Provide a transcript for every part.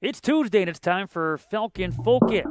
It's Tuesday, and it's time for Falcon Focus.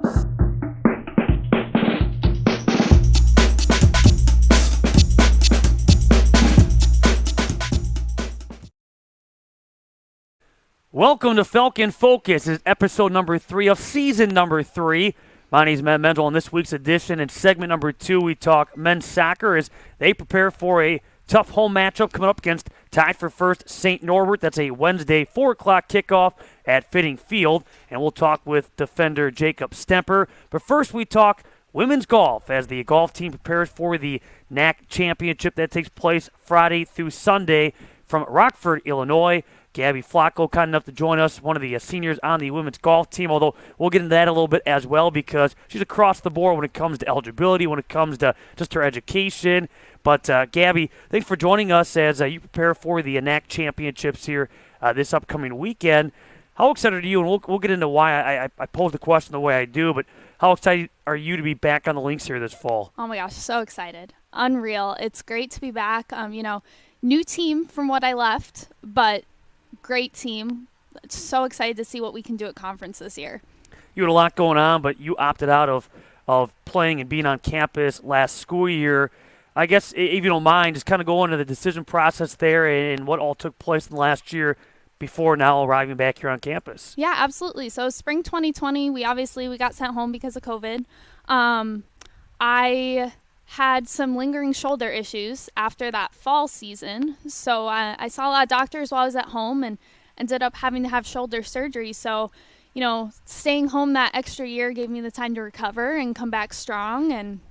Welcome to Falcon Focus. This is episode number 3 of season number 3. My name is Matt Menzel. On this week's edition, in segment number 2, we talk men's soccer as they prepare for a tough home matchup coming up against tied for first St. Norbert. That's a Wednesday 4 o'clock kickoff at Fitting Field. And we'll talk with defender Jacob Stemper. But first we talk women's golf as the golf team prepares for the NAC Championship that takes place Friday through Sunday from Rockford, Illinois. Gabby Flacco, kind enough to join us, one of the seniors on the women's golf team, although we'll get into that a little bit as well because she's across the board when it comes to eligibility, when it comes to just her education. But, Gabby, thanks for joining us as you prepare for the NAC Championships here this upcoming weekend. How excited are you? And we'll get into why I posed the question the way I do, but how excited are you to be back on the links here this fall? Oh, my gosh, so excited. Unreal. It's great to be back. New team from what I left, but great team. So excited to see what we can do at conference this year. You had a lot going on, but you opted out of playing and being on campus last school year. I guess, if you don't mind, just kind of go into the decision process there and what all took place in the last year before now arriving back here on campus. Yeah, absolutely. So spring 2020, we got sent home because of COVID. I had some lingering shoulder issues after that fall season. So I saw a lot of doctors while I was at home and ended up having to have shoulder surgery. So, staying home that extra year gave me the time to recover and come back strong. And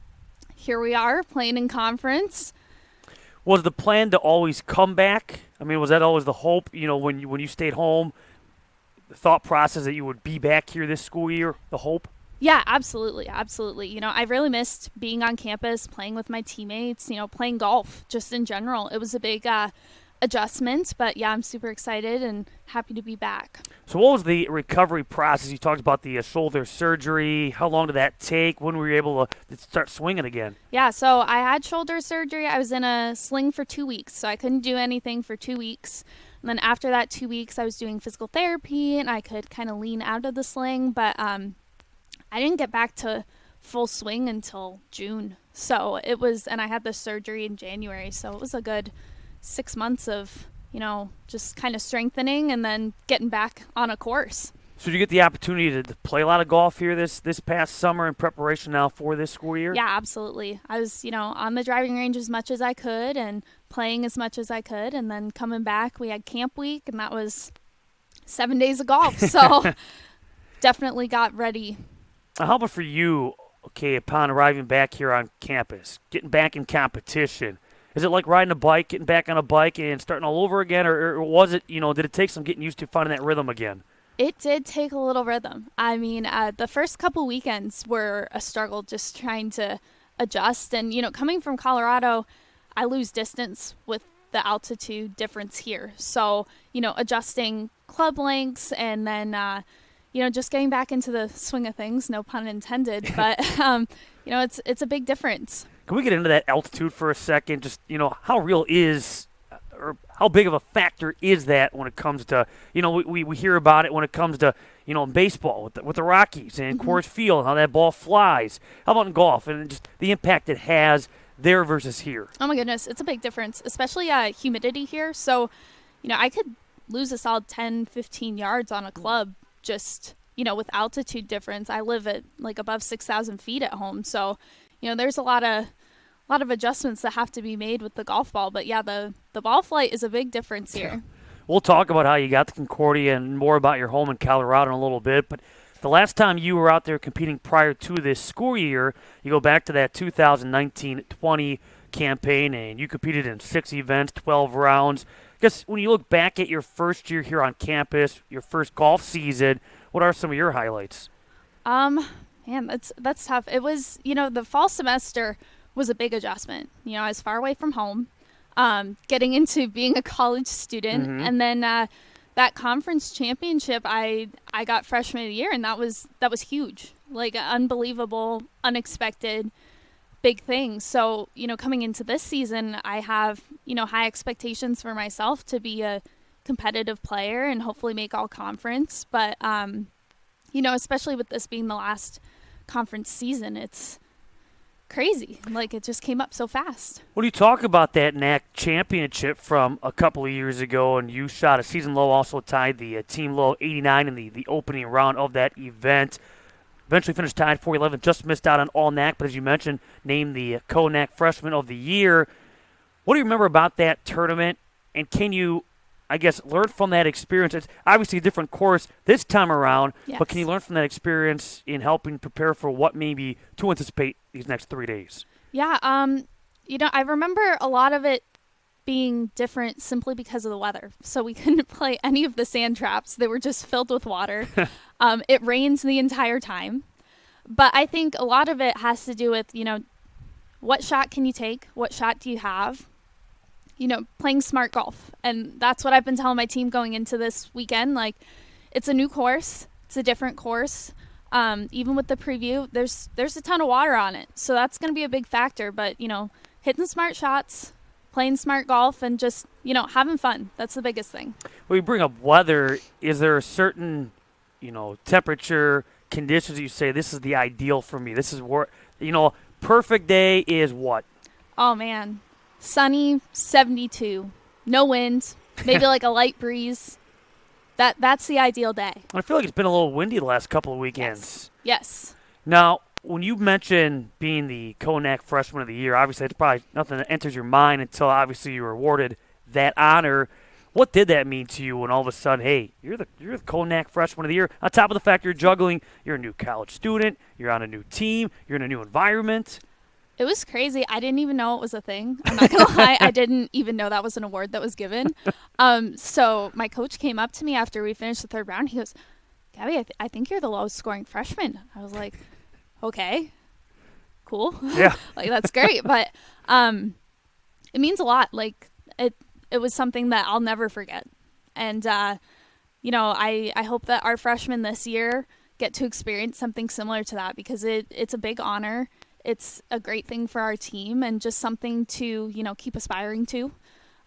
here we are playing in conference. Was the plan to always come back? I mean, was that always the hope, when you stayed home, the thought process that you would be back here this school year, the hope? Yeah, absolutely. Absolutely. I really missed being on campus, playing with my teammates, playing golf just in general. It was a big adjustment, but yeah, I'm super excited and happy to be back. So what was the recovery process? You talked about the shoulder surgery. How long did that take? When were you able to start swinging again? Yeah, so I had shoulder surgery. I was in a sling for 2 weeks, so I couldn't do anything for 2 weeks. And then after that 2 weeks, I was doing physical therapy, and I could kind of lean out of the sling, but I didn't get back to full swing until June. So and I had the surgery in January. So it was a good 6 months of, just kind of strengthening and then getting back on a course. So did you get the opportunity to play a lot of golf here this past summer in preparation now for this school year? Yeah, absolutely. I was, on the driving range as much as I could and playing as much as I could. And then coming back, we had camp week, and that was 7 days of golf. So definitely got ready. How about for you, upon arriving back here on campus, getting back in competition? Is it like riding a bike, getting back on a bike and starting all over again? Or was it, did it take some getting used to finding that rhythm again? It did take a little rhythm. I mean, the first couple weekends were a struggle just trying to adjust. And, coming from Colorado, I lose distance with the altitude difference here. So, adjusting club lengths and then just getting back into the swing of things, no pun intended, but, it's a big difference. Can we get into that altitude for a second? Just, how real is, or how big of a factor is that when it comes to, we hear about it when it comes to, in baseball with the Rockies and Coors Field, how that ball flies. How about in golf and just the impact it has there versus here? Oh my goodness, it's a big difference, especially humidity here. So, I could lose a solid 10, 15 yards on a club just, with altitude difference. I live at above 6,000 feet at home. So, there's a lot of adjustments that have to be made with the golf ball. But yeah, the ball flight is a big difference here. We'll talk about how you got the Concordia and more about your home in Colorado in a little bit. But the last time you were out there competing prior to this school year, you go back to that 2019-20 campaign, and you competed in 6 events, 12 rounds. I guess when you look back at your first year here on campus, your first golf season, what are some of your highlights? Man, that's tough. It was, the fall semester was a big adjustment. I was far away from home, getting into being a college student, and then that conference championship, I got freshman of the year, and that was huge, unbelievable, unexpected, big thing. So, coming into this season, I have, high expectations for myself to be a competitive player and hopefully make all conference. But, especially with this being the last conference season, it's crazy. Like, it just came up so fast. When you talk about that NAC championship from a couple of years ago, and you shot a season low, also tied the team low 89 in the opening round of that event. Eventually finished tied 4-11, just missed out on all NAC, but as you mentioned, named the co-NAC Freshman of the Year. What do you remember about that tournament, and can you, I guess, learn from that experience? It's obviously a different course this time around, Yes. but can you learn from that experience in helping prepare for what maybe to anticipate these next 3 days? Yeah, I remember a lot of it being different simply because of the weather. So we couldn't play any of the sand traps. They were just filled with water. It rains the entire time. But I think a lot of it has to do with, what shot can you take? What shot do you have? Playing smart golf. And that's what I've been telling my team going into this weekend. Like, it's a new course. It's a different course. Even with the preview, there's a ton of water on it. So that's going to be a big factor. But, hitting smart shots, playing smart golf, and just, having fun. That's the biggest thing. When you bring up weather, is there a certain, temperature, conditions you say, this is the ideal for me? This is where, perfect day is what? Oh, man. Sunny, 72. No wind. Maybe like a light breeze. That's the ideal day. I feel like it's been a little windy the last couple of weekends. Yes. Now, when you mention being the co-NAC Freshman of the Year, obviously it's probably nothing that enters your mind until obviously you were awarded that honor. What did that mean to you when all of a sudden, hey, you're the co-NAC Freshman of the Year? On top of the fact you're juggling, you're a new college student, you're on a new team, you're in a new environment. It was crazy. I didn't even know it was a thing. I'm not going to lie. I didn't even know that was an award that was given. So my coach came up to me after we finished the third round. He goes, Gabby, I think you're the lowest scoring freshman. I was like, okay, cool. Yeah. Like, that's great. But it means a lot. Like, it was something that I'll never forget. And, I hope that our freshmen this year get to experience something similar to that because it's a big honor. It's a great thing for our team and just something to, keep aspiring to.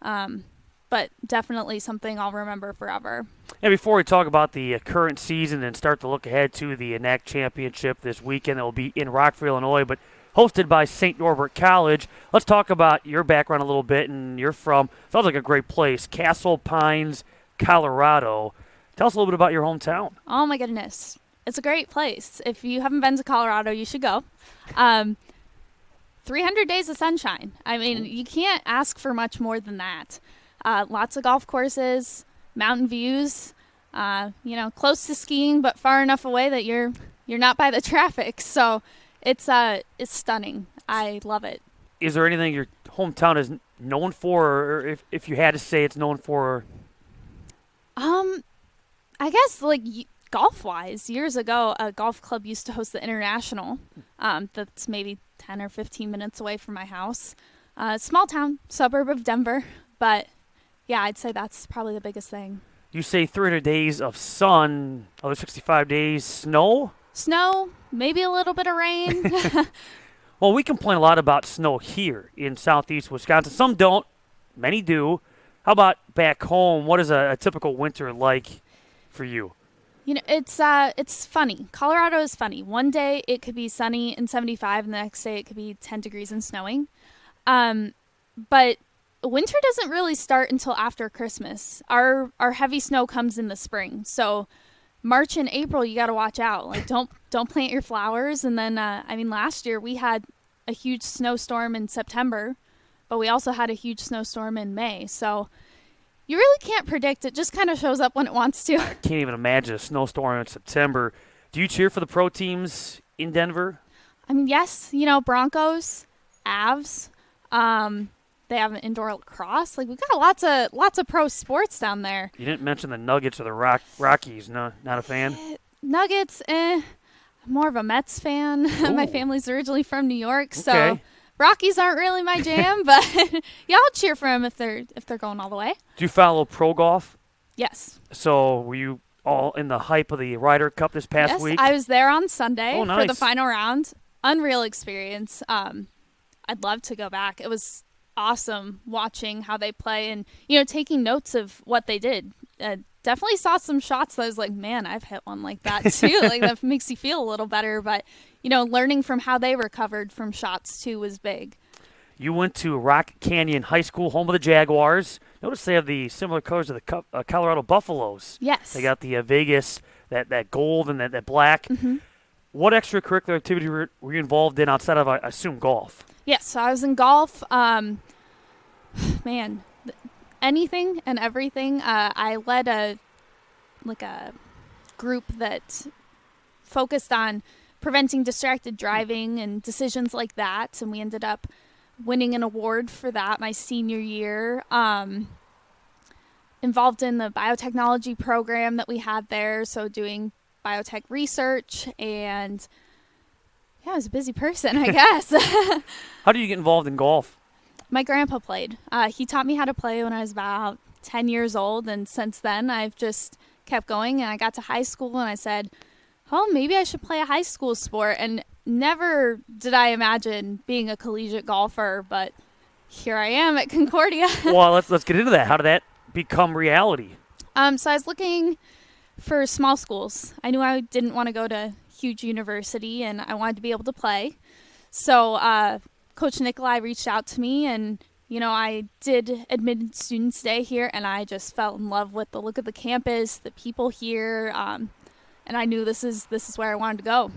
But definitely something I'll remember forever. And before we talk about the current season and start to look ahead to the NAC Championship this weekend, it will be in Rockford, Illinois, but hosted by St. Norbert College. Let's talk about your background a little bit, and you're from, sounds like a great place, Castle Pines, Colorado. Tell us a little bit about your hometown. Oh, my goodness. It's a great place. If you haven't been to Colorado, you should go. 300 days of sunshine. I mean, you can't ask for much more than that. Lots of golf courses, mountain views, close to skiing, but far enough away that you're not by the traffic. So it's stunning. I love it. Is there anything your hometown is known for, or if you had to say it's known for? I guess golf-wise, years ago, a golf club used to host the International. That's maybe 10 or 15 minutes away from my house. Small town, suburb of Denver. But, yeah, I'd say that's probably the biggest thing. You say 300 days of sun, other 65 days snow? Snow, maybe a little bit of rain. Well, we complain a lot about snow here in southeast Wisconsin. Some don't. Many do. How about back home? What is a typical winter like for you? It's funny. Colorado is funny. One day it could be sunny and 75, and the next day it could be 10 degrees and snowing. But winter doesn't really start until after Christmas. Our heavy snow comes in the spring. So March and April, you got to watch out. Like, don't plant your flowers. And then, last year we had a huge snowstorm in September, but we also had a huge snowstorm in May. So you really can't predict. It just kind of shows up when it wants to. I can't even imagine a snowstorm in September. Do you cheer for the pro teams in Denver? I mean, yes, Broncos, Avs. They have an indoor lacrosse. Like, we've got lots of pro sports down there. You didn't mention the Nuggets or the Rockies. No, not a fan? Nuggets, I'm more of a Mets fan. My family's originally from New York, so okay. Rockies aren't really my jam, but yeah, I'll cheer for them if they're going all the way. Do you follow pro golf? Yes. So were you all in the hype of the Ryder Cup this past week? I was there on Sunday nice. for the final round. Unreal experience. I'd love to go back. It was awesome watching how they play and, taking notes of what they did. Definitely saw some shots that I was like, man, I've hit one like that too. Like that makes you feel a little better. But, learning from how they recovered from shots too was big. You went to Rock Canyon High School, home of the Jaguars. Notice they have the similar colors of the Colorado Buffaloes. Yes. They got the Vegas, that gold and that black. Mm-hmm. What extracurricular activity were you involved in outside of, I assume, golf? Yes, so I was in golf. Man, anything and everything. I led a group that focused on preventing distracted driving and decisions like that, and we ended up winning an award for that my senior year. Involved in the biotechnology program that we had there, so doing biotech research, and yeah, I was a busy person, I guess. How do you get involved in golf? My grandpa played. He taught me how to play when I was about 10 years old, and since then I've just kept going, and I got to high school and I said, oh, maybe I should play a high school sport, and never did I imagine being a collegiate golfer, but here I am at Concordia. Well, let's get into that. How did that become reality? So I was looking for small schools. I knew I didn't want to go to huge university, and I wanted to be able to play. So Coach Nikolai reached out to me, and I did admitted student stay here, and I just fell in love with the look of the campus, the people here, and I knew this is where I wanted to go.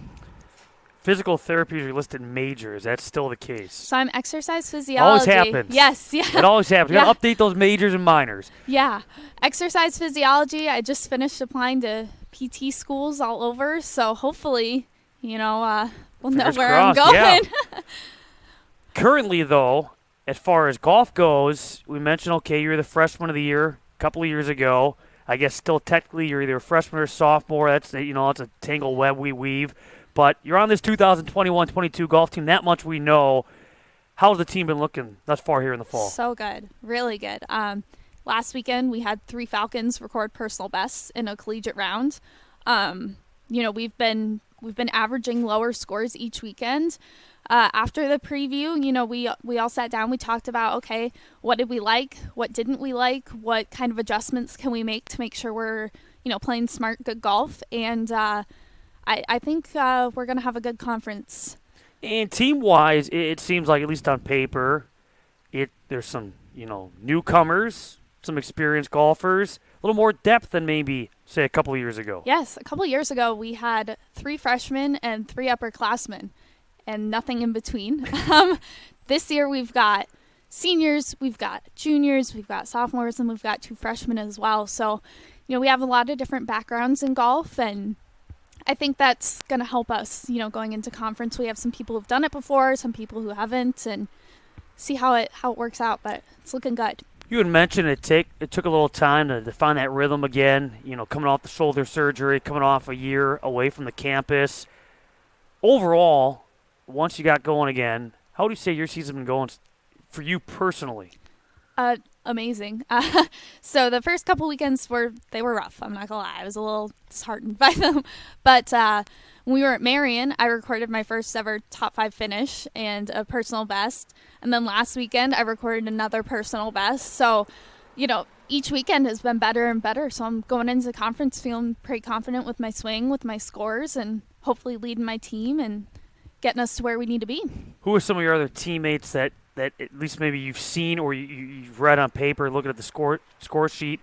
Physical therapy is listed majors. That's still the case. So I'm exercise physiology. Always happens. Yes, yeah. It always happens. You Yeah. got to update those majors and minors. Yeah. Exercise physiology. I just finished applying to PT schools all over, so hopefully, we'll know Fingers where crossed, I'm yeah. going. Currently, though, as far as golf goes, we mentioned, okay, you're the freshman of the year a couple of years ago. I guess still technically you're either a freshman or sophomore. That's it's a tangled web we weave. But you're on this 2021-22 golf team. That much we know. How's the team been looking thus far here in the fall? So good. Really good. Last weekend we had 3 Falcons record personal bests in a collegiate round. We've been averaging lower scores each weekend. After the preview, we all sat down. We talked about, okay, what did we like? What didn't we like? What kind of adjustments can we make to make sure we're, playing smart, good golf? And I think we're going to have a good conference. And team-wise, it seems like, at least on paper, there's some, newcomers, some experienced golfers, a little more depth than maybe, say, a couple of years ago. Yes, a couple of years ago we had 3 freshmen and 3 upperclassmen and nothing in between. This year we've got seniors, we've got juniors, we've got sophomores, and we've got 2 freshmen as well. So, we have a lot of different backgrounds in golf, and I think that's going to help us, going into conference. We have some people who've done it before, some people who haven't, and see how it works out, but it's looking good. You had mentioned it took a little time to find that rhythm again, coming off the shoulder surgery, coming off a year away from the campus. Overall, once you got going again, how do you say your season's been going for you personally? Amazing. So the first couple weekends were rough. I'm not gonna lie. I was a little disheartened by them. But when we were at Marion, I recorded my first ever top 5 finish and a personal best. And then last weekend, I recorded another personal best. So, each weekend has been better and better. So I'm going into the conference feeling pretty confident with my swing, with my scores, and hopefully leading my team and getting us to where we need to be. Who are some of your other teammates that at least maybe you've seen or you've read on paper, looking at the score sheet,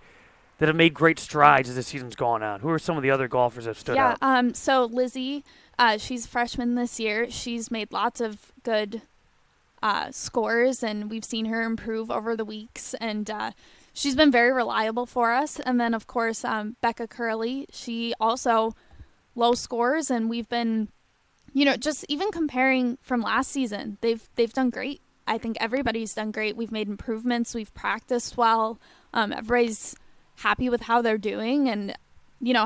that have made great strides as the season's gone on? Who are some of the other golfers that have stood out? Yeah, so Lizzie, she's a freshman this year. She's made lots of good scores, and we've seen her improve over the weeks, and she's been very reliable for us. And then, of course, Becca Curley, she also low scores, and we've been, just even comparing from last season, they've done great. I think everybody's done great. We've made improvements. We've practiced well. Everybody's happy with how they're doing and,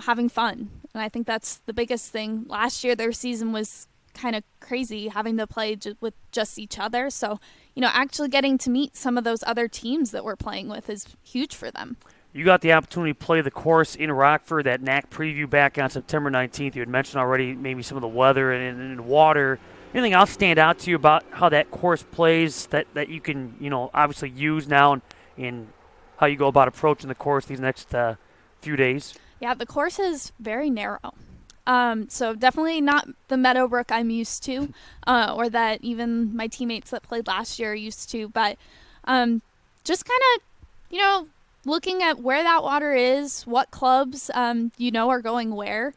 having fun. And I think that's the biggest thing. Last year, their season was kind of crazy, having to play with just each other. So, actually getting to meet some of those other teams that we're playing with is huge for them. You got the opportunity to play the course in Rockford, that NAC preview back on September 19th. You had mentioned already maybe some of the weather and water Anything else stand out to you about how that course plays that you can, obviously use now in how you go about approaching the course these next few days? Yeah, the course is very narrow. So definitely not the Meadowbrook I'm used to, or that even my teammates that played last year are used to. But just kind of, looking at where that water is, what clubs, are going where.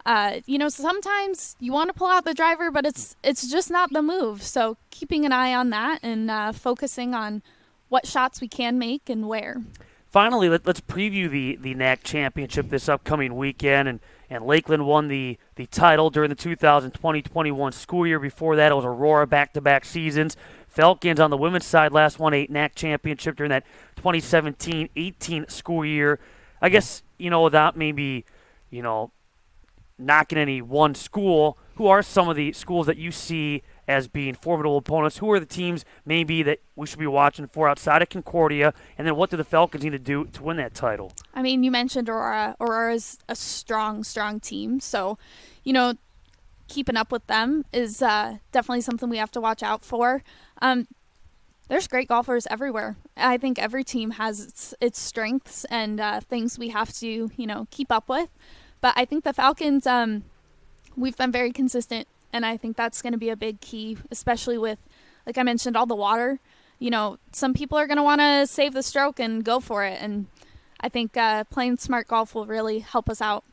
Sometimes you want to pull out the driver, but it's just not the move. So keeping an eye on that and focusing on what shots we can make and where. Finally, let's preview the NAC championship this upcoming weekend. And Lakeland won the title during the 2020-21 school year. Before that, it was Aurora back-to-back seasons. Falcons on the women's side last won a NAC championship during that 2017-18 school year. I guess, without maybe, knocking any one school, who are some of the schools that you see as being formidable opponents? Who are the teams maybe that we should be watching for outside of Concordia? And then what do the Falcons need to do to win that title? I mean, you mentioned Aurora. Aurora's a strong team. So, keeping up with them is definitely something we have to watch out for. There's great golfers everywhere. I think every team has its strengths and things we have to, keep up with. But I think the Falcons, we've been very consistent. And I think that's going to be a big key, especially with, like I mentioned, all the water. Some people are going to want to save the stroke and go for it. And I think playing smart golf will really help us out.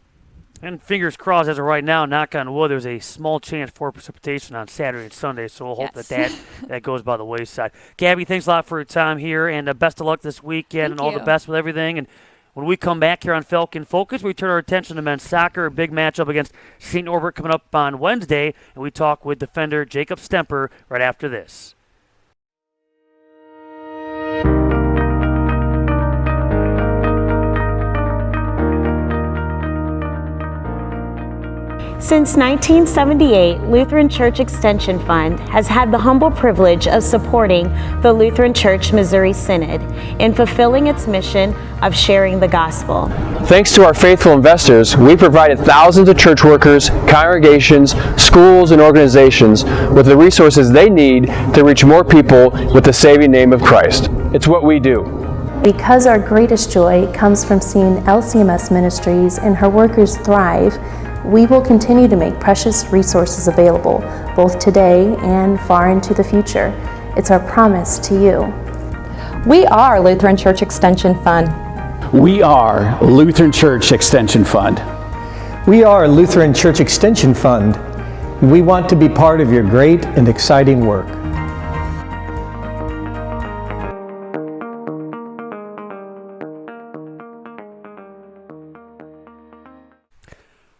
And fingers crossed, as of right now, knock on wood, there's a small chance for precipitation on Saturday and Sunday. So we'll hope that goes by the wayside. Gabby, thanks a lot for your time here. And best of luck this weekend. Thank all you. The best with everything. And when we come back here on Falcon Focus, we turn our attention to men's soccer, a big matchup against St. Norbert coming up on Wednesday, and we talk with defender Jacob Stemper right after this. Since 1978, Lutheran Church Extension Fund has had the humble privilege of supporting the Lutheran Church Missouri Synod in fulfilling its mission of sharing the gospel. Thanks to our faithful investors, we provided thousands of church workers, congregations, schools, and organizations with the resources they need to reach more people with the saving name of Christ. It's what we do. Because our greatest joy comes from seeing LCMS Ministries and her workers thrive, we will continue to make precious resources available, both today and far into the future. It's our promise to you. We are Lutheran Church Extension Fund. We are Lutheran Church Extension Fund. We are Lutheran Church Extension Fund. We want to be part of your great and exciting work.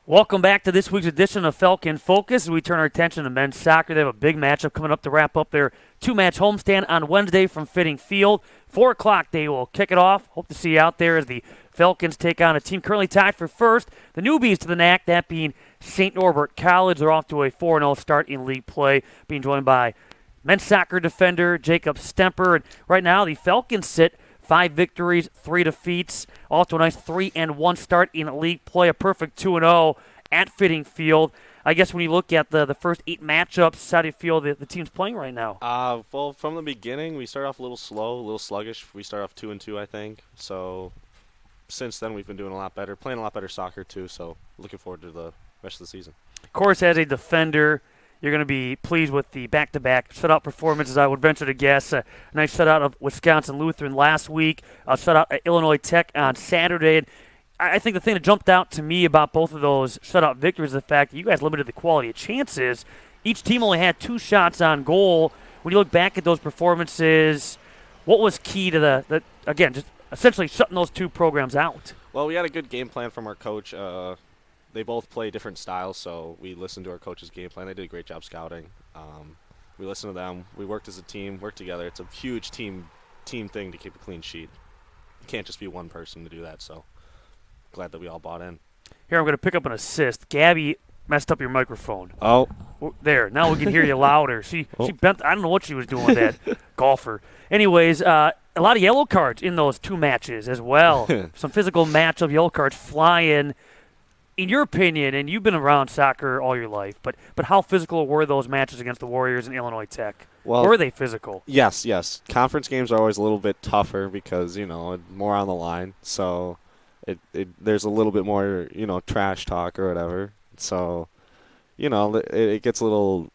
Welcome back to this week's edition of Falcon Focus. We turn our attention to men's soccer. They have a big matchup coming up to wrap up their two-match homestand on Wednesday from Fitting Field. 4 o'clock, they will kick it off. Hope to see you out there as the Falcons take on a team currently tied for first. The newbies to the NAC, that being St. Norbert College. They're off to a 4-0 start in league play, being joined by men's soccer defender Jacob Stemper. And right now, the Falcons sit 5 victories, 3 defeats. Also a nice 3-1 start in league play, a perfect 2-0 at Fitting Field. I guess when you look at the first 8 matchups, how do you feel the team's playing right now? Well, from the beginning, we started off a little slow, a little sluggish. We started off 2-2, I think. So since then, we've been doing a lot better, playing a lot better soccer too. So looking forward to the rest of the season. Of course, as a defender, you're going to be pleased with the back-to-back shutout performances, I would venture to guess. A nice shutout of Wisconsin Lutheran last week, a shutout at Illinois Tech on Saturday. And I think the thing that jumped out to me about both of those shutout victories is the fact that you guys limited the quality of chances. Each team only had 2 shots on goal. When you look back at those performances, what was key to again, just essentially shutting those 2 programs out? Well, we had a good game plan from our coach. They both play different styles, so we listened to our coach's game plan. They did a great job scouting. We listened to them. We worked as a team, worked together. It's a huge team thing to keep a clean sheet. It can't just be one person to do that, so glad that we all bought in. Here, I'm going to pick up an assist. Gabby messed up your microphone. Oh. There. Now we can hear you louder. She bent. I don't know what she was doing with that golfer. Anyways, a lot of yellow cards in those 2 matches as well. Some physical matchup yellow cards flying. in your opinion, and you've been around soccer all your life, but how physical were those matches against the Warriors and Illinois Tech? Well, were they physical? Yes. Conference games are always a little bit tougher because, more on the line. So there's a little bit more, trash talk or whatever. So, it gets a little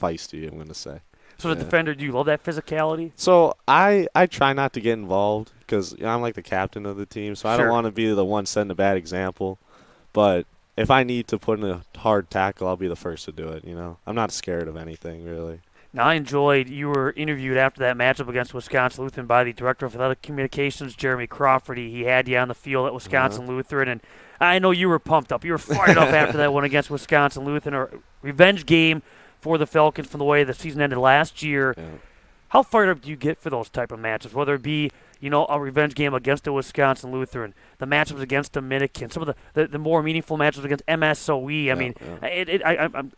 feisty, I'm going to say. So, as a defender, do you love that physicality? So, I try not to get involved because I'm like the captain of the team, so I don't want to be the one setting a bad example. But if I need to put in a hard tackle, I'll be the first to do it, I'm not scared of anything, really. Now, I enjoyed you were interviewed after that matchup against Wisconsin Lutheran by the Director of Athletic Communications, Jeremy Crawford. He had you on the field at Wisconsin Lutheran, and I know you were pumped up. You were fired up after that one against Wisconsin Lutheran, a revenge game for the Falcons from the way the season ended last year. Yeah. How fired up do you get for those type of matches, whether it be a revenge game against the Wisconsin Lutheran, the matchups against Dominican, some of the more meaningful matchups against MSOE?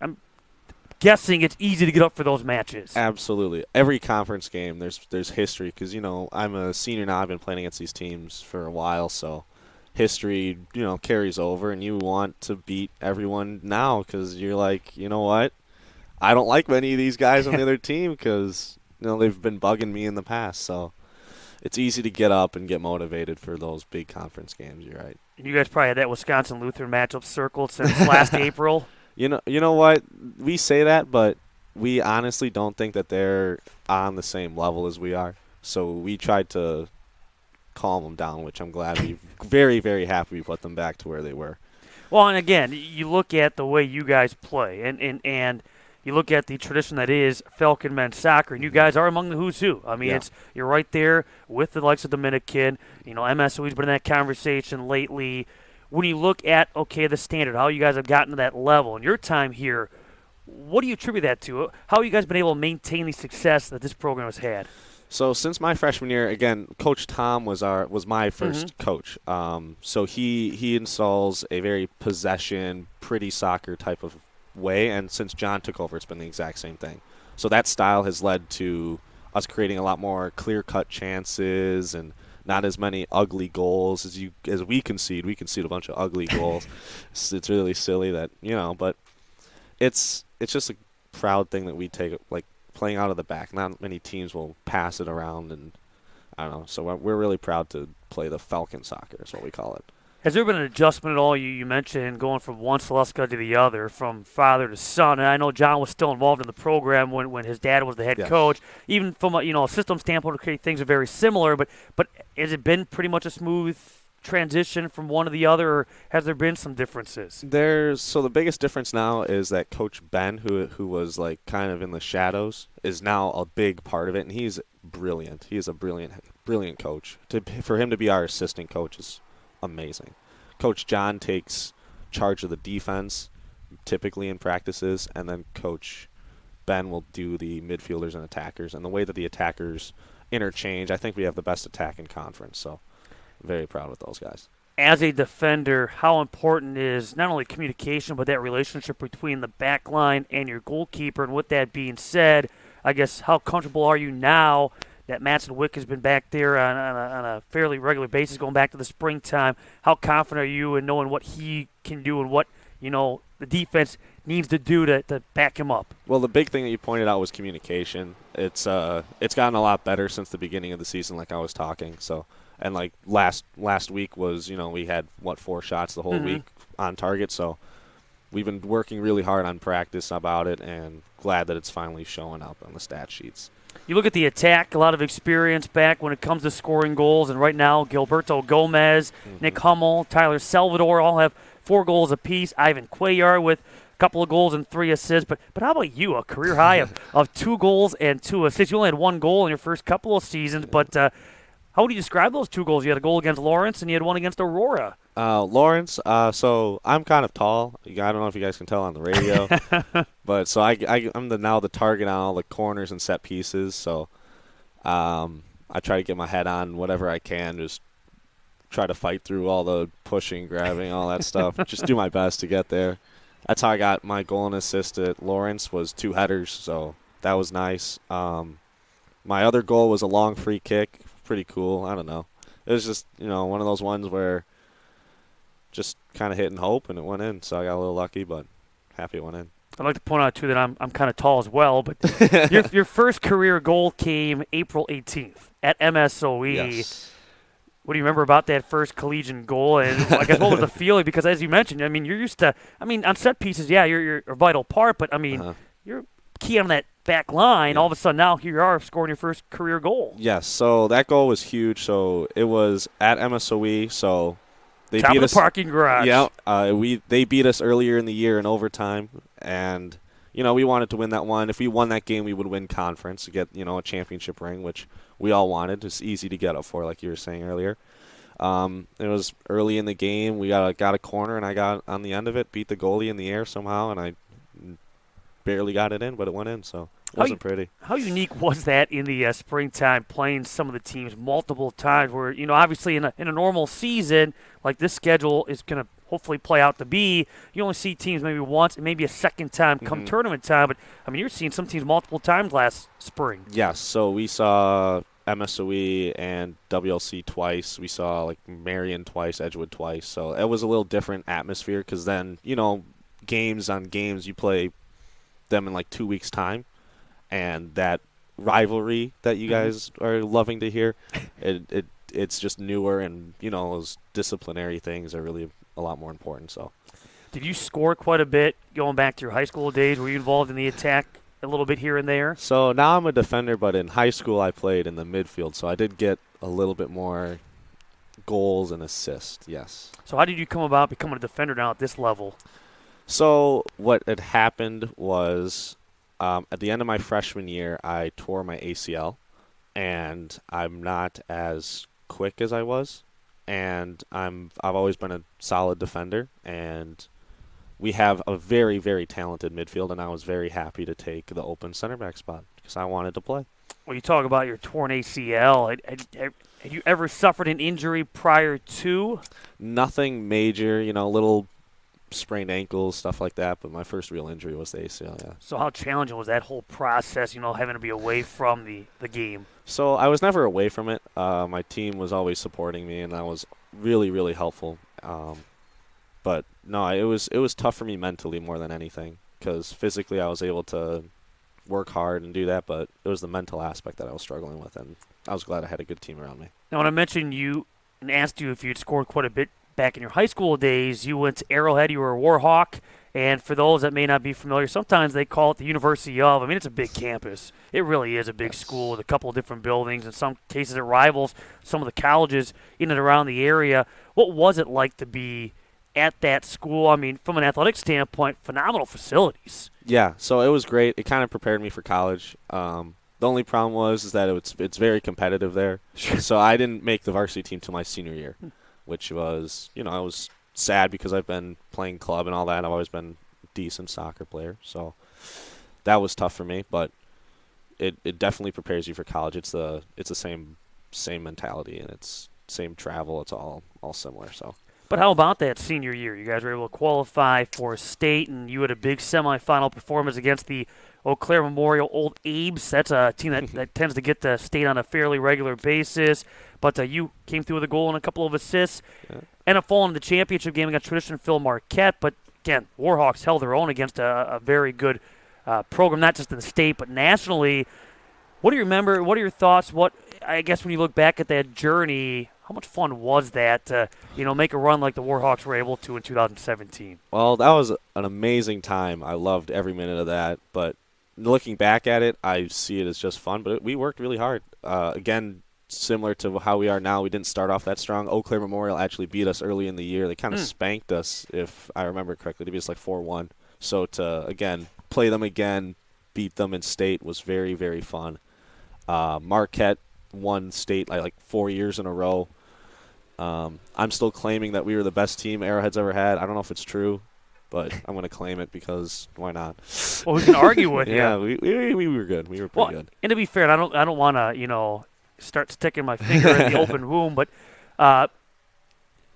I'm guessing it's easy to get up for those matches. Absolutely. Every conference game, there's history because, I'm a senior now. I've been playing against these teams for a while, so history, carries over, and you want to beat everyone now because you're like, you know what? I don't like many of these guys on the other team because, they've been bugging me in the past, so it's easy to get up and get motivated for those big conference games. You're right. You guys probably had that Wisconsin Lutheran matchup circled since last April. You know what? We say that, but we honestly don't think that they're on the same level as we are. So we tried to calm them down, which I'm glad very, very happy we put them back to where they were. Well, and again, you look at the way you guys play, and you look at the tradition that is Falcon men's soccer, and you guys are among the who's who. I mean, you're right there with the likes of Dominican. MSOE's been in that conversation lately. When you look at, the standard, how you guys have gotten to that level in your time here, what do you attribute that to? How have you guys been able to maintain the success that this program has had? So since my freshman year, again, Coach Tom was my first coach. So he installs a very possession, pretty soccer type of way, and since John took over, it's been the exact same thing. So that style has led to us creating a lot more clear-cut chances and not as many ugly goals as we concede. We concede a bunch of ugly goals. It's really silly that, but it's just a proud thing that we take, like playing out of the back. Not many teams will pass it around, and I don't know. So we're really proud to play the Falcon soccer is what we call it. Has there been an adjustment at all? You mentioned going from one Celestica to the other, from father to son. And I know John was still involved in the program when his dad was the head coach. Even from a system standpoint, things are very similar. But has it been pretty much a smooth transition from one to the other, or has there been some differences? So the biggest difference now is that Coach Ben, who was like kind of in the shadows, is now a big part of it, and he's brilliant. He is a brilliant coach. For him to be our assistant coach is amazing. Coach John takes charge of the defense typically in practices, and then Coach Ben will do the midfielders and attackers. And the way that the attackers interchange, I think we have the best attack in conference, so I'm very proud with those guys. As a defender, how important is not only communication but that relationship between the back line and your goalkeeper? And with that being said, I guess how comfortable are you now that Matson Wick has been back there on a fairly regular basis going back to the springtime? How confident are you in knowing what he can do and what the defense needs to do to back him up? Well, the big thing that you pointed out was communication. It's gotten a lot better since the beginning of the season, like I was talking. So, and like last week was, we had 4 shots the whole week on target. So we've been working really hard on practice about it, and glad that it's finally showing up on the stat sheets. You look at the attack, a lot of experience back when it comes to scoring goals, and right now Gilberto Gomez, Nick Hummel, Tyler Salvador all have 4 goals apiece. Ivan Cuellar with a couple of goals and 3 assists. But how about you, a career high of 2 goals and 2 assists? You only had 1 goal in your first couple of seasons, but how would you describe those 2 goals? You had a goal against Lawrence and you had 1 against Aurora. Lawrence, so I'm kind of tall. I don't know if you guys can tell on the radio, but so I'm now the target on all the corners and set pieces. So I try to get my head on whatever I can, just try to fight through all the pushing, grabbing, all that stuff. Just do my best to get there. That's how I got my goal and assist at Lawrence was 2 headers, so that was nice. My other goal was a long free kick, pretty cool. I don't know. It was just one of those ones where just kind of hit and hope, and it went in. So I got a little lucky, but happy it went in. I'd like to point out, too, that I'm kind of tall as well, but your first career goal came April 18th at MSOE. Yes. What do you remember about that first collegiate goal? And I guess what was the feeling? Because as you mentioned, I mean, you're used to, I mean, on set pieces, yeah, you're a vital part, but I mean, you're key on that back line. All of a sudden now here you are scoring your first career goal. Yes, so that goal was huge. So it was at MSOE, so they Top beat of us. the parking garage. Yeah, they beat us earlier in the year in overtime, and we wanted to win that one. If we won that game, we would win conference to get a championship ring, which we all wanted. It's easy to get up for, like you were saying earlier. It was early in the game. We got a corner, and I got on the end of it, beat the goalie in the air somehow, and I barely got it in, but it went in, so it wasn't pretty. How unique was that in the springtime, playing some of the teams multiple times where, obviously in a normal season, like this schedule is going to hopefully play out to be, you only see teams maybe once and maybe a second time come tournament time, but, I mean, you're seeing some teams multiple times last spring. Yes, so we saw MSOE and WLC twice. We saw, like, Marion twice, Edgewood twice, so it was a little different atmosphere because then, games on games, you play them in, like, 2 weeks' time, and that rivalry that you guys are loving to hear, it's just newer, and, those disciplinary things are really a lot more important. So, did you score quite a bit going back to your high school days? Were you involved in the attack a little bit here and there? So now I'm a defender, but in high school I played in the midfield, so I did get a little bit more goals and assists, yes. So how did you come about becoming a defender now at this level? So what had happened was at the end of my freshman year, I tore my ACL, and I'm not as quick as I was. And I've always been a solid defender, and we have a very, very talented midfield, and I was very happy to take the open center back spot because I wanted to play. Well, you talk about your torn ACL. Had you ever suffered an injury prior to? Nothing major, little sprained ankles, stuff like that, but my first real injury was the ACL, yeah. So how challenging was that whole process, having to be away from the game? So I was never away from it. My team was always supporting me, and that was really, really helpful. But no, it was tough for me mentally more than anything because physically I was able to work hard and do that, but it was the mental aspect that I was struggling with, and I was glad I had a good team around me. Now, when I mentioned you and asked you if you'd scored quite a bit back in your high school days, you went to Arrowhead, you were a Warhawk, and for those that may not be familiar, sometimes they call it the University of. I mean, it's a big campus. It really is a big school with a couple of different buildings. In some cases, it rivals some of the colleges in and around the area. What was it like to be at that school? I mean, from an athletic standpoint, phenomenal facilities. Yeah, so it was great. It kind of prepared me for college. The only problem is that it's very competitive there. So I didn't make the varsity team till my senior year, which was, I was sad because I've been playing club and all that. I've always been a decent soccer player. So that was tough for me, but it definitely prepares you for college. It's the same mentality, and it's same travel. It's all similar, so. But how about that senior year? You guys were able to qualify for state, and you had a big semifinal performance against the Eau Claire Memorial Old Abes. That's a team that tends to get to state on a fairly regular basis. But you came through with a goal and a couple of assists. Yeah. Ended up falling in the championship game against Tradition Phil Marquette. But, again, Warhawks held their own against a very good program, not just in the state but nationally. What do you remember? What are your thoughts? I guess when you look back at that journey, how much fun was that to, make a run like the Warhawks were able to in 2017? Well, that was an amazing time. I loved every minute of that. But looking back at it, I see it as just fun. But we worked really hard. Again, similar to how we are now, we didn't start off that strong. Eau Claire Memorial actually beat us early in the year. They kind of spanked us, if I remember correctly. They beat us like 4-1. So to, again, play them again, beat them in state was very, very fun. Marquette won state like 4 years in a row. I'm still claiming that we were the best team Arrowhead's ever had. I don't know if it's true, but I'm going to claim it because why not? Well, we can argue with you. Yeah, we were good. We were pretty good. And to be fair, I don't want to start sticking my finger in the open wound, but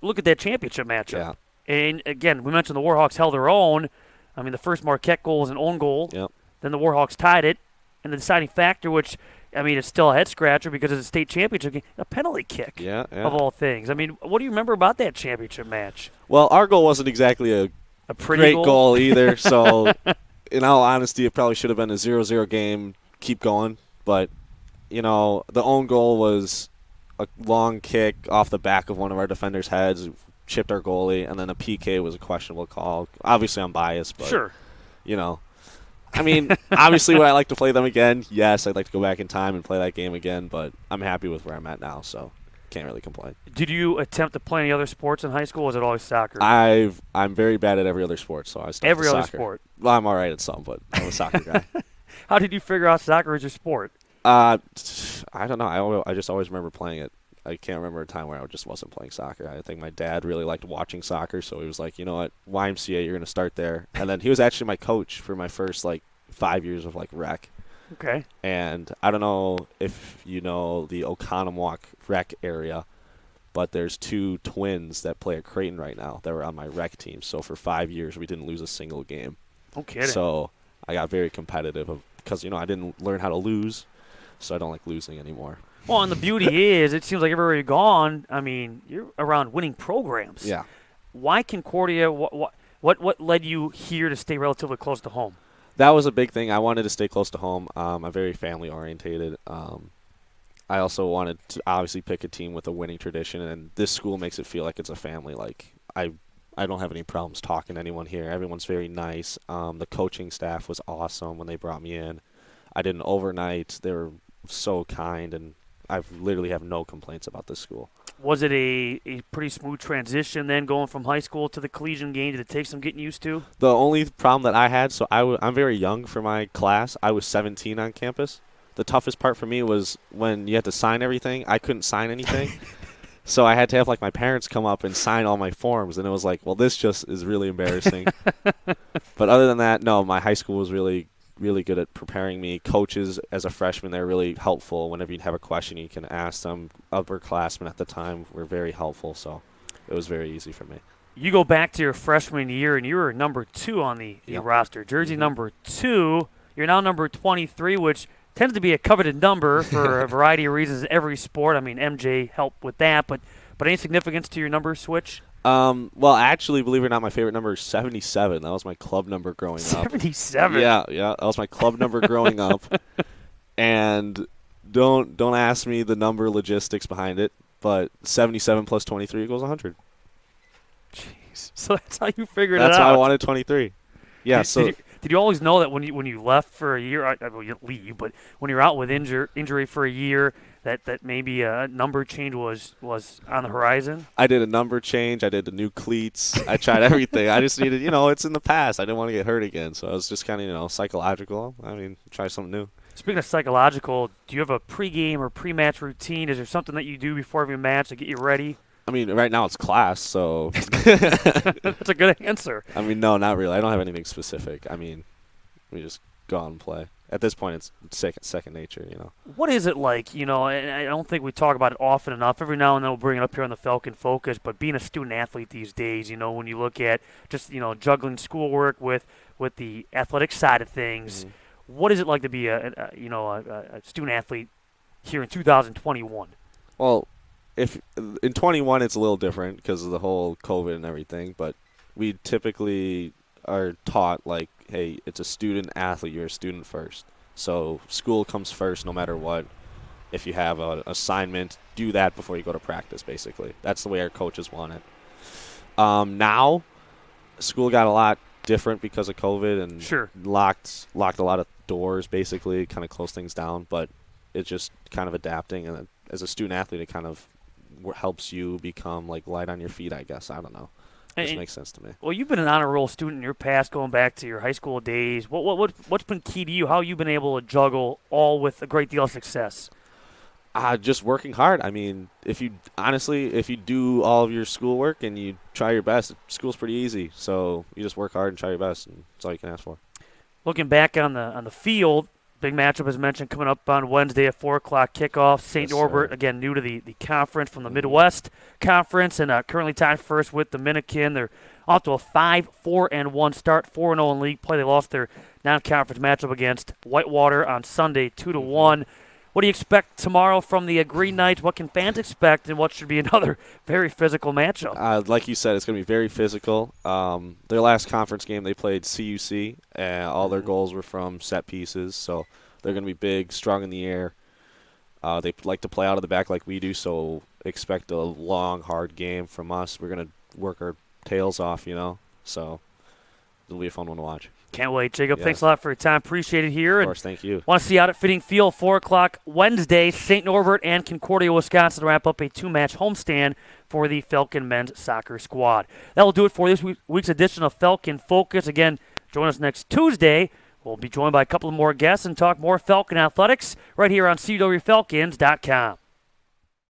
look at that championship matchup. Yeah. And again, we mentioned the Warhawks held their own. I mean, the first Marquette goal was an own goal. Yep. Then the Warhawks tied it, and the deciding factor, which I mean, it's still a head scratcher because it's a state championship game, a penalty kick. Yeah. Of all things. I mean, what do you remember about that championship match? Well, our goal wasn't exactly a pretty great goal either. So, in all honesty, it probably should have been a 0-0 game. Keep going, but the own goal was a long kick off the back of one of our defenders' heads, chipped our goalie, and then a PK was a questionable call. Obviously, I'm biased, but sure. I mean, obviously, would I like to play them again? Yes, I'd like to go back in time and play that game again, but I'm happy with where I'm at now, so can't really complain. Did you attempt to play any other sports in high school, or was it always soccer? I'm very bad at every other sport, so I stuck every to other soccer. sport? Well, I'm all right at some, but I'm a soccer guy. How did you figure out soccer as your sport? I don't know. I just always remember playing it. I can't remember a time where I just wasn't playing soccer. I think my dad really liked watching soccer, so he was like, you know what, YMCA, you're going to start there. And then he was actually my coach for my first, 5 years of, rec. Okay. And I don't know if you know the Oconomowoc rec area, but there's 2 twins that play at Creighton right now that were on my rec team. So for 5 years, we didn't lose a single game. No kidding. So I got very competitive because, I didn't learn how to lose, so I don't like losing anymore. Well, and the beauty is, it seems like everywhere you've gone, I mean, you're around winning programs. Yeah. Why Concordia? What led you here to stay relatively close to home? That was a big thing. I wanted to stay close to home. I'm very family-orientated. I also wanted to obviously pick a team with a winning tradition, and this school makes it feel like it's a family. I don't have any problems talking to anyone here. Everyone's very nice. The coaching staff was awesome when they brought me in. I did an overnight. They were so kind, and I literally have no complaints about this school. Was it a pretty smooth transition then going from high school to the collegiate game? Did it take some getting used to? The only problem that I had, so I'm very young for my class. I was 17 on campus. The toughest part for me was when you had to sign everything. I couldn't sign anything. So I had to have my parents come up and sign all my forms, and it was well, this just is really embarrassing. But other than that, no, my high school was really good at preparing me. Coaches as a freshman, they're really helpful. Whenever you have a question, you can ask them. Upperclassmen at the time were very helpful, so it was very easy for me. You go back to your freshman year, and you were number 2 on the roster. Jersey number 2. You're now number 23, which tends to be a coveted number for a variety of reasons in every sport. I mean, MJ helped with that, but any significance to your number switch? Well, actually, believe it or not, my favorite number is 77. That was my club number growing up. 77? Yeah, that was my club number growing up. And don't ask me the number logistics behind it, but 77 plus 23 equals 100. Jeez. So that's how you figured it out. That's why I wanted 23. Yeah, Did you always know that when you left for a year, you leave, but when you're out with injury for a year, that maybe a number change was on the horizon? I did a number change. I did the new cleats. I tried everything. I just needed, it's in the past. I didn't want to get hurt again, so I was just kind of, psychological. I mean, try something new. Speaking of psychological, do you have a pregame or pre-match routine? Is there something that you do before every match to get you ready? I mean, right now it's class, so. That's a good answer. I mean, no, not really. I don't have anything specific. I mean, we just go out and play. At this point, it's second nature, What is it like, and I don't think we talk about it often enough. Every now and then we'll bring it up here on the Falcon Focus, but being a student athlete these days, when you look at just, juggling schoolwork with the athletic side of things, what is it like to be a student athlete here in 2021? Well, if in 21 it's a little different because of the whole COVID and everything, but we typically are taught hey, it's a student athlete, you're a student first. So school comes first no matter what. If you have an assignment, do that before you go to practice, basically. That's the way our coaches want it. Now, school got a lot different because of COVID and sure. locked a lot of doors, basically, kind of closed things down, but it's just kind of adapting. And as a student athlete, it kind of helps you become light on your feet, I guess. I don't know. This makes sense to me. Well, you've been an honor roll student in your past, going back to your high school days. What's been key to you? How have you been able to juggle all with a great deal of success? Just working hard. I mean, if you do all of your schoolwork and you try your best, school's pretty easy. So you just work hard and try your best, and that's all you can ask for. Looking back on the field, big matchup as mentioned coming up on Wednesday at 4 o'clock kickoff. St. Norbert, again, new to the conference from the Midwest Conference, and currently tied first with Dominican. They're off to a 5-4-1 start, 4-0 in league play. They lost their non-conference matchup against Whitewater on Sunday, 2-1. What do you expect tomorrow from the Green Knights? What can fans expect, and what should be another very physical matchup? Like you said, it's going to be very physical. Their last conference game, they played CUC, and all their goals were from set pieces. So they're going to be big, strong in the air. They like to play out of the back like we do, so expect a long, hard game from us. We're going to work our tails off, so it'll be a fun one to watch. Can't wait. Jacob, Yeah. thanks a lot for your time. Appreciate it here. Of course, thank you. Want to see you out at Fitting Field, 4 o'clock Wednesday, St. Norbert and Concordia, Wisconsin, to wrap up a 2-match homestand for the Falcon men's soccer squad. That will do it for this week's edition of Falcon Focus. Again, join us next Tuesday. We'll be joined by a couple of more guests and talk more Falcon athletics right here on CUWFalcons.com.